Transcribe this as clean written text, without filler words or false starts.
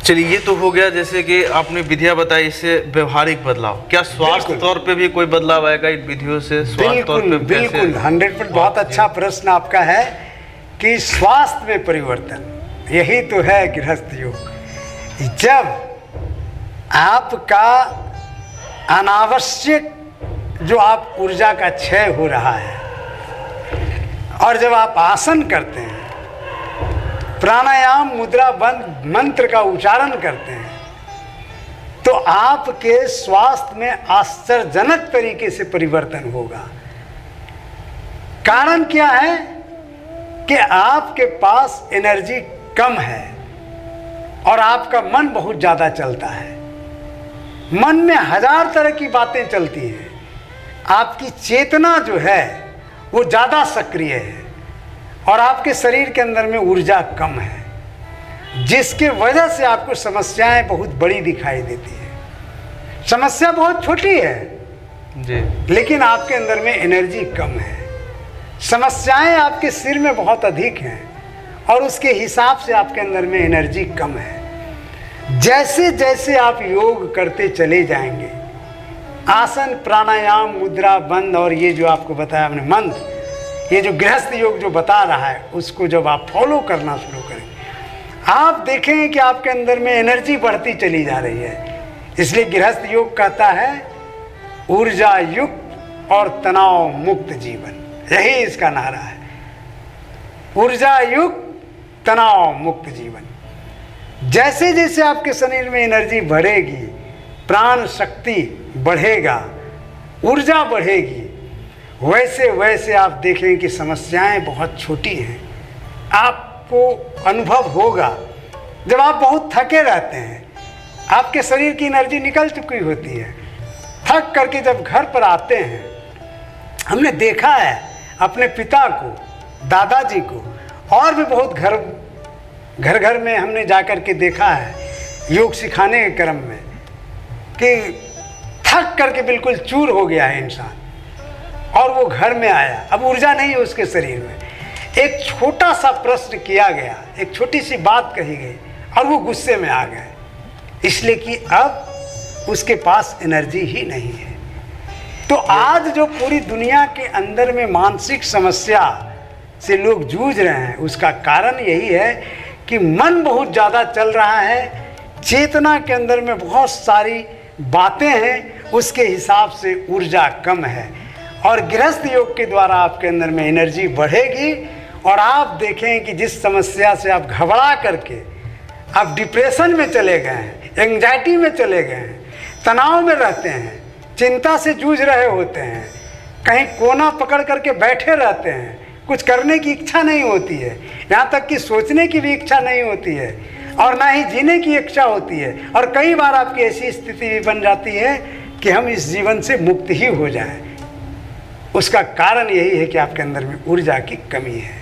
चलिए, ये तो हो गया जैसे कि आपने विधियां बताई, इससे व्यवहारिक बदलाव। क्या स्वास्थ्य तौर पे भी कोई बदलाव आएगा इन विधियों से? स्वास्थ्य तौर पे बिल्कुल 100%। बहुत अच्छा प्रश्न आपका है कि स्वास्थ्य में परिवर्तन, यही तो है गृहस्थ योग। जब आपका अनावश्यक जो आप ऊर्जा का क्षय हो रहा है और जब आप आसन करते हैं, प्राणायाम, मुद्रा बंद, मंत्र का उच्चारण करते हैं, तो आपके स्वास्थ्य में आश्चर्यजनक तरीके से परिवर्तन होगा। कारण क्या है कि आपके पास एनर्जी कम है और आपका मन बहुत ज़्यादा चलता है। मन में 1000 तरह की बातें चलती हैं। आपकी चेतना जो है वो ज़्यादा सक्रिय है और आपके शरीर के अंदर में ऊर्जा कम है, जिसके वजह से आपको समस्याएं बहुत बड़ी दिखाई देती है। समस्या बहुत छोटी है जी, लेकिन आपके अंदर में एनर्जी कम है। समस्याएं आपके सिर में बहुत अधिक हैं और उसके हिसाब से आपके अंदर में एनर्जी कम है। जैसे जैसे आप योग करते चले जाएंगे, आसन, प्राणायाम, मुद्रा बंद और ये जो आपको बताया हमने मंत्र, ये जो गृहस्थ योग जो बता रहा है, उसको जब आप फॉलो करना शुरू करें, आप देखेंगे कि आपके अंदर में एनर्जी बढ़ती चली जा रही है। इसलिए गृहस्थ योग कहता है ऊर्जा युक्त और तनाव मुक्त जीवन, यही इसका नारा है, ऊर्जा युक्त तनाव मुक्त जीवन। जैसे जैसे आपके शरीर में एनर्जी बढ़ेगी, प्राण शक्ति बढ़ेगा, ऊर्जा बढ़ेगी, वैसे वैसे आप देखेंगे कि समस्याएं बहुत छोटी हैं। आपको अनुभव होगा जब आप बहुत थके रहते हैं, आपके शरीर की एनर्जी निकल चुकी होती है, थक करके जब घर पर आते हैं, हमने देखा है अपने पिता को, दादाजी को, और भी बहुत घर घर में हमने जाकर के देखा है योग सिखाने के क्रम में कि थक करके बिल्कुल चूर हो गया है इंसान और वो घर में आया, अब ऊर्जा नहीं है उसके शरीर में। एक छोटा सा प्रश्न किया गया, एक छोटी सी बात कही गई और वो गुस्से में आ गए, इसलिए कि अब उसके पास एनर्जी ही नहीं है। तो आज जो पूरी दुनिया के अंदर में मानसिक समस्या से लोग जूझ रहे हैं, उसका कारण यही है कि मन बहुत ज़्यादा चल रहा है, चेतना के अंदर में बहुत सारी बातें हैं, उसके हिसाब से ऊर्जा कम है। और गृहस्थ योग के द्वारा आपके अंदर में एनर्जी बढ़ेगी और आप देखें कि जिस समस्या से आप घबरा करके आप डिप्रेशन में चले गए हैं, एंग्जाइटी में चले गए हैं, तनाव में रहते हैं, चिंता से जूझ रहे होते हैं, कहीं कोना पकड़ करके बैठे रहते हैं, कुछ करने की इच्छा नहीं होती है, यहाँ तक कि सोचने की भी इच्छा नहीं होती है और ना ही जीने की इच्छा होती है, और कई बार आपकी ऐसी स्थिति भी बन जाती है कि हम इस जीवन से मुक्त ही हो जाएं। उसका कारण यही है कि आपके अंदर में ऊर्जा की कमी है।